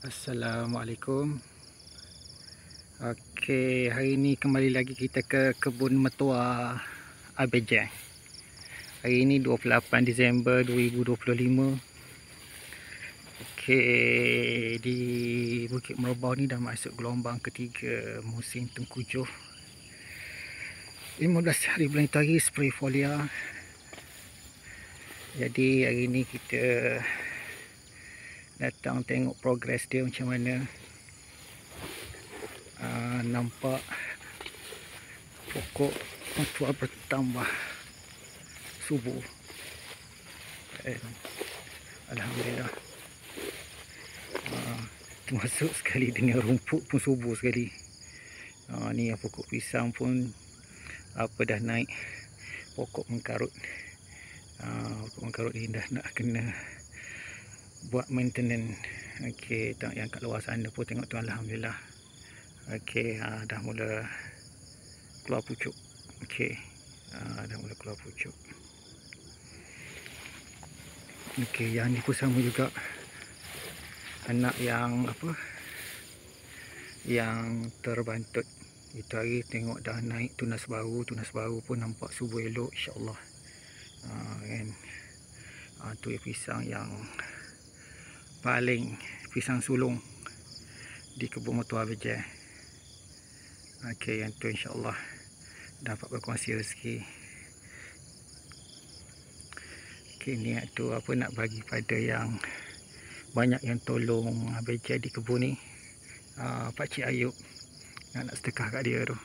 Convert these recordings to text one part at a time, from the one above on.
Assalamualaikum. Okey, hari ni kembali lagi kita ke kebun mertua Abijah. Hari ni 28 Disember 2025. Okey, di Bukit Merbau ni dah masuk gelombang ketiga musim tengkujuh. 15 hari bulan itu hari spray folia. Jadi hari ni kita datang tengok progres dia macam mana. Nampak pokok mertua bertambah subur. Alhamdulillah. Termasuk sekali dengan rumput pun subur sekali. Ni pokok pisang pun dah naik pokok mengkarut. Pokok mengkarut ni dah nak kena buat maintenance. Okey, yang kat luar sana pun tengok tu, alhamdulillah. Okey, dah mula keluar pucuk. Okey, dah mula keluar pucuk. Okey, yang ni pun sama juga. Anak yang yang terbantut. Itu hari tengok dah naik tunas baru. Tunas baru pun nampak subur elok, insya-Allah. Kan. Tu pisang yang paling pisang sulung di kebun mertua Abijah. Okey, yang tu insya-Allah dapat berkongsi rezeki. Okey, niat tu nak bagi pada yang banyak yang tolong Abijah di kebun ni. Pakcik Ayub nak sedekah kat dia tu.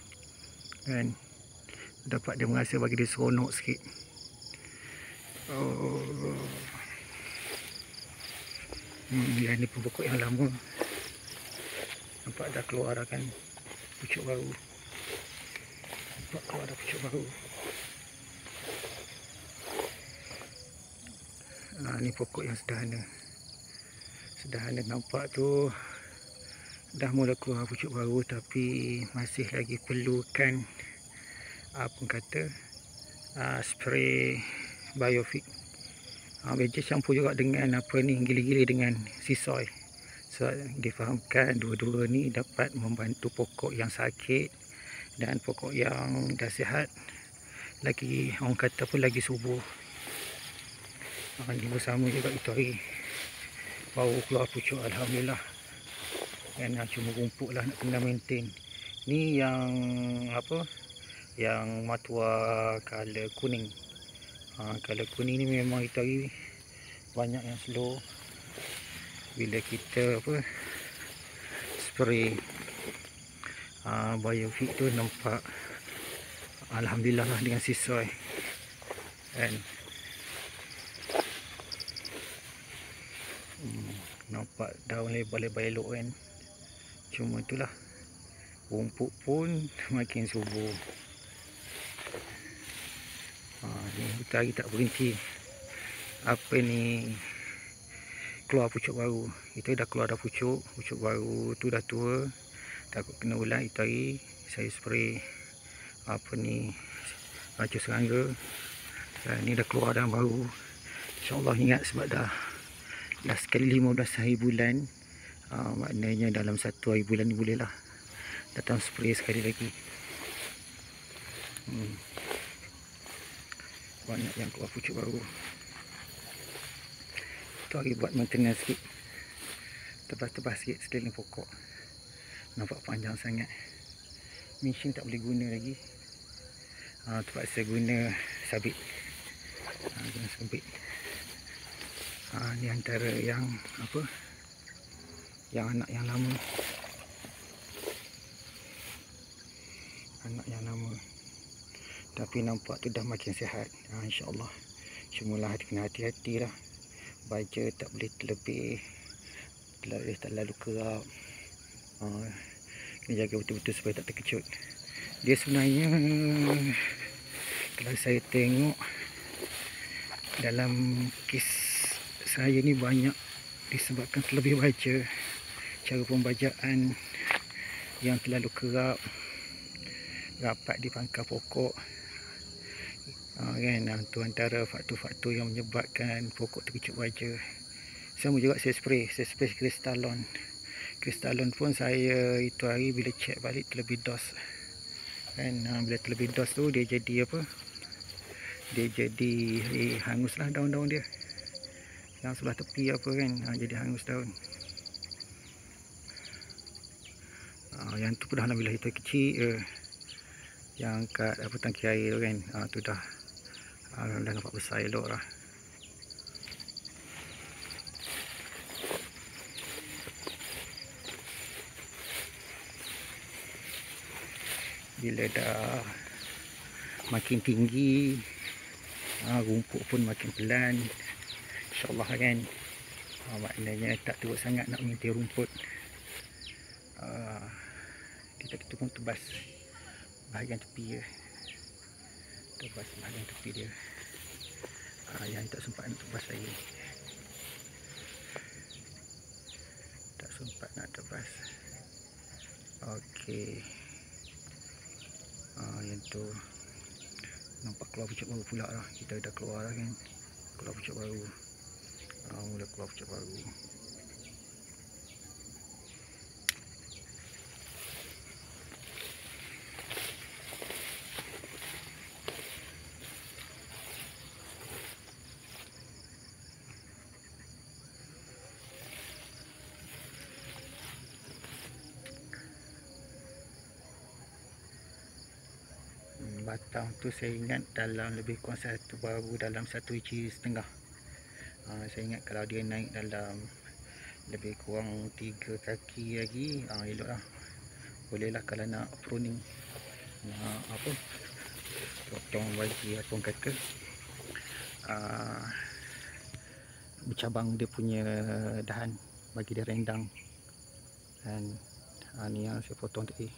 Kan. Dapat dia merasa bagi dia seronok sikit. Yang ni pun pokok yang lama. Nampak dah keluar dah kan pucuk baru. Nampak keluar dah pucuk baru. Ni pokok yang sederhana. Sederhana, nampak tu dah mula keluar pucuk baru, tapi masih lagi perlukan spray biofit. Abijah campur juga dengan gili-gili dengan sea soil. So difahamkan dua-dua ni dapat membantu pokok yang sakit dan pokok yang dah sihat lagi, orang kata pun lagi subur. Ni bersama juga itu hari baru keluar pucuk, alhamdulillah. Kan, cuma rumput lah nak kena maintain. Ni yang yang mertua color kuning. Color kuning ni memang itu hari banyak yang slow. Bila kita spray biofit tu, nampak alhamdulillah lah dengan sisoi. Kan. Nampak daun lebar-lebar elok kan. Cuma itulah, rumput pun makin subur. Ni kita hari tak berhenti. Keluar pucuk baru. Itu dah keluar dah pucuk baru tu dah tua. Takut kena ulat. Itu hari saya spray racun serangga. Dan ni dah keluar dah baru. InsyaAllah ingat sebab dah sekali 15 hari bulan. Maknanya dalam 1 hari bulan ni boleh lah datang spray sekali lagi. Banyak yang keluar pucuk baru. Tu hari buat maintenance sikit, tebas-tebas sikit sekeliling pokok. Nampak panjang sangat. Mesin tak boleh guna lagi. Terpaksa guna sabit. Ni antara yang yang anak yang lama. Tapi nampak tu dah makin sihat. InsyaAllah. Cuma kena hati-hati lah. Baja tak boleh terlalu kerap. Kena jaga betul-betul supaya tak terkecut. Dia sebenarnya, kalau saya tengok dalam kes saya ni, banyak disebabkan terlebih baja. Cara pembajaan yang terlalu kerap, rapat di pangkal pokok. Kan, itu antara faktor-faktor yang menyebabkan pokok terkecut baja. Sama juga saya spray Kristalon kristalon pun saya itu hari bila check balik terlebih dos kan. Bila terlebih dos tu dia jadi apa, dia jadi hangus lah daun-daun dia yang sebelah tepi apa kan, jadi hangus daun. Yang tu pun dah alhamdulillah itu kecil, yang kat apa tangki air tu kan, tu dah nampak besar elok lah. Bila dah makin tinggi, rumput pun makin pelan, insyaAllah kan. Maknanya tak teruk sangat nak mengintai rumput. Kita pun tebas bahagian tepi dia, tebas bahagian tepi dia. Yang tak sempat nak tebas lagi, tak sempat nak tebas. Okey. Yang tu nampak keluar pucuk baru pula lah. Kita dah keluar lah kan, keluar pucuk baru. Mula keluar pucuk baru. Batang tu saya ingat dalam lebih kurang satu baru dalam 1 inci setengah. Saya ingat kalau dia naik dalam lebih kurang 3 kaki lagi, elok lah. Boleh lah kalau nak pruning, nak apa, potong bagi apa orang kata, bercabang dia punya dahan, bagi dia rendang. Dan ni yang saya potong tadi,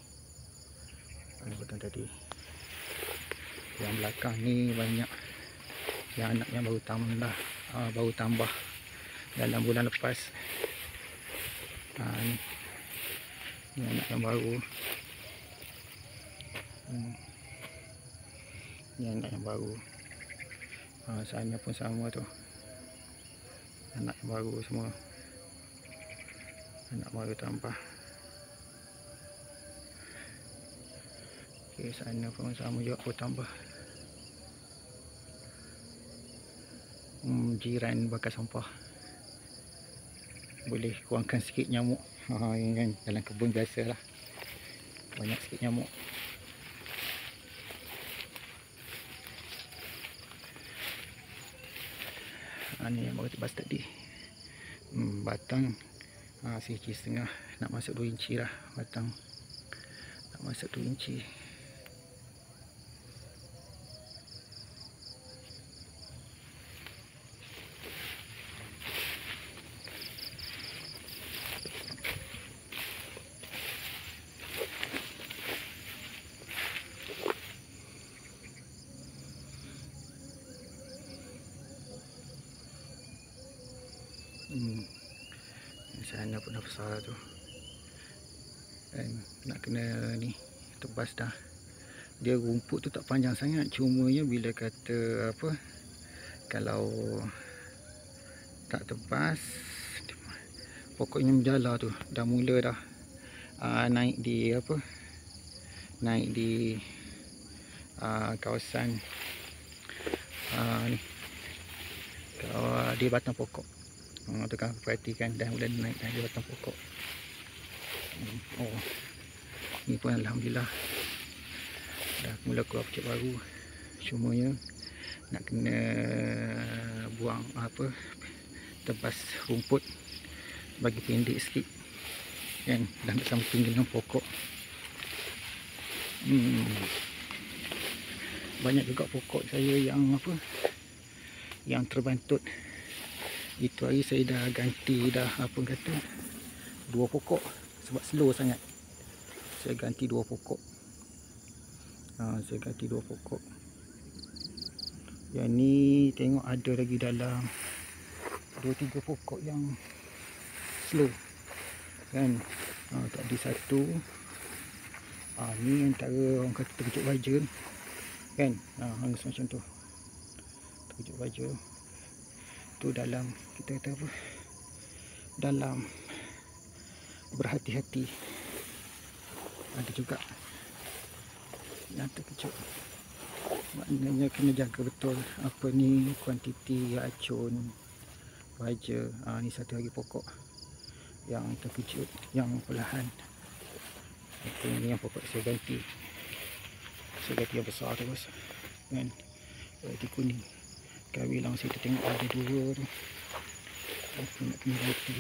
yang belakang ni banyak yang anak yang baru tambah dalam bulan lepas. Ni anak yang baru, ni anak yang baru. Sana pun sama tu, anak yang baru semua, anak baru tambah. Okey, sana pun sama juga baru tambah. Jiran bakar sampah, boleh kurangkan sikit nyamuk. Yang kan dalam kebun biasa lah, banyak sikit nyamuk. Ni yang baru tebas tadi, batang 1,5 inci, nak masuk 2 inci lah batang, nak masuk 2 inci. Sana pun dah besar tu, dan nak kena ni tebas dah. Dia rumput tu tak panjang sangat, cumanya bila kata apa, kalau tak tebas, pokoknya menjala tu dah mula dah naik di apa, naik di kawasan ni, kalau di batang pokok. Tu kan perhatikan, dah mula naik di batang pokok. Ni pun alhamdulillah dah mula keluar pucuk baru. Cumanya nak kena buang apa, tebas rumput bagi pendek sikit kan, dah tak sama tinggi dengan pokok. Banyak juga pokok saya yang apa, yang terbantut. Itu hari saya dah ganti dah apa kata, 2 pokok sebab slow sangat. Saya ganti 2 pokok. Saya ganti 2 pokok. Yang ni tengok ada lagi dalam 2-3 pokok yang slow kan. Tadi satu, ni antara orang kata terkejut baja kan, hangus macam tu, terkejut baja tu. Dalam kita kata apa, dalam berhati-hati. Ada juga yang terkejut. Maknanya kena jaga betul apa ni kuantiti racun baja. Ni satu lagi pokok yang terkejut, yang perlahan. Ini yang pokok saya ganti yang besar terus kan, di kuning. Kawilang saya tengok ada dua tu. Aku nak kena ganti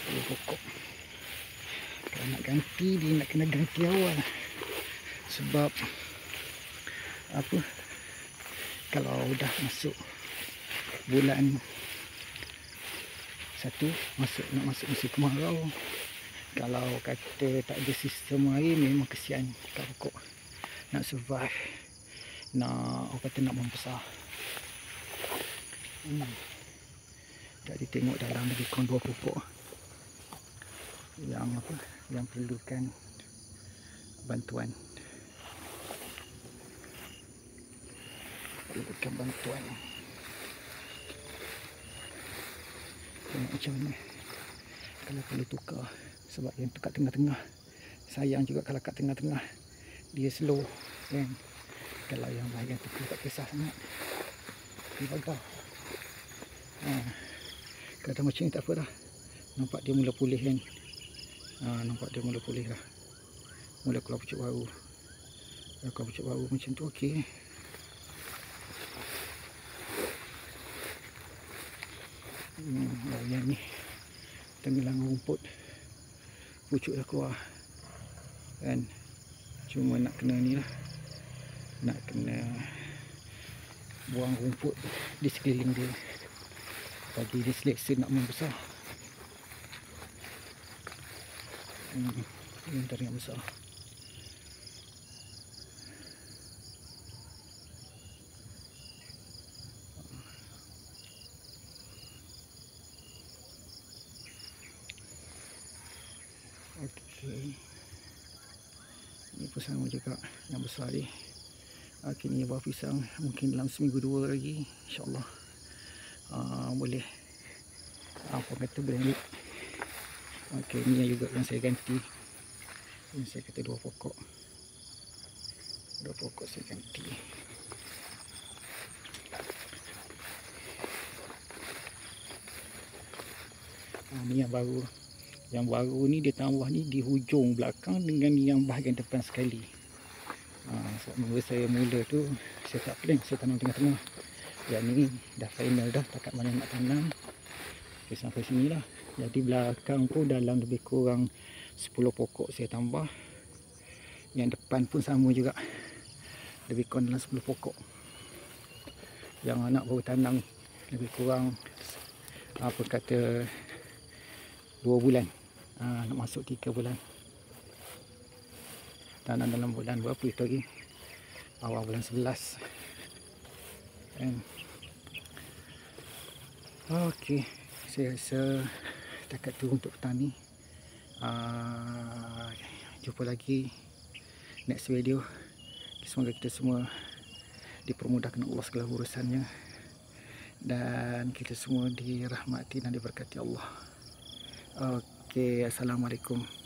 dua pokok. Kalau nak ganti, dia nak kena ganti awal. Sebab apa, kalau dah masuk bulan 1, nak masuk musim kemarau, kalau kata tak ada sistem air, memang kesian kat pokok. Nak survive, nak orang kata nak membesar. Tadi tengok dalam lebih kurang 2 pokok yang apa, yang perlukan bantuan. Tengok macam mana kalau perlu tukar. Sebab yang kat tengah-tengah, sayang juga kalau kat tengah-tengah dia slow kan. Kalau yang bahagian tepi tak kisah sangat, dia bagal. Kadang macam ni tak apa dah. Nampak dia mula pulih kan. Nampak dia mula pulih dah. Mula keluar pucuk baru. Kalau keluar pucuk baru macam tu okey. Yang ni tenggelam rumput, pucuk dah keluar kan. Cuma nak kena ni lah, nak kena buang rumput di sekeliling dia bagi dia selesa nak membesar. Ini antara yang besar. Okey. Ini pun sama juga yang besar ni. Kini buah pisang mungkin dalam seminggu 2 lagi, insyaAllah boleh apa kata boleh. Okey, ni juga yang saya ganti. Ini saya kata 2 pokok. 2 pokok saya ganti. Ni yang baru. Yang baru ni dia tambah ni di hujung belakang dengan yang bahagian depan sekali. Sebab mula saya mula tu saya tak plan, saya tanam tengah-tengah. Yang ni dah final dah, takat mana nak tanam. Okay, sampai sini lah. Jadi belakang pun dalam lebih kurang 10 pokok saya tambah. Yang depan pun sama juga, lebih kurang dalam 10 pokok. Yang anak baru tanam lebih kurang apa kata 2 bulan. Nak masuk 3 bulan. Tanam dalam bulan berapa itu lagi? Awal bulan 11. Okey, saya rasa setakat tu untuk petang ni. Jumpa lagi next video. Semoga kita semua dipermudahkan Allah segala urusannya, dan kita semua dirahmati dan diberkati Allah. Okey, assalamualaikum.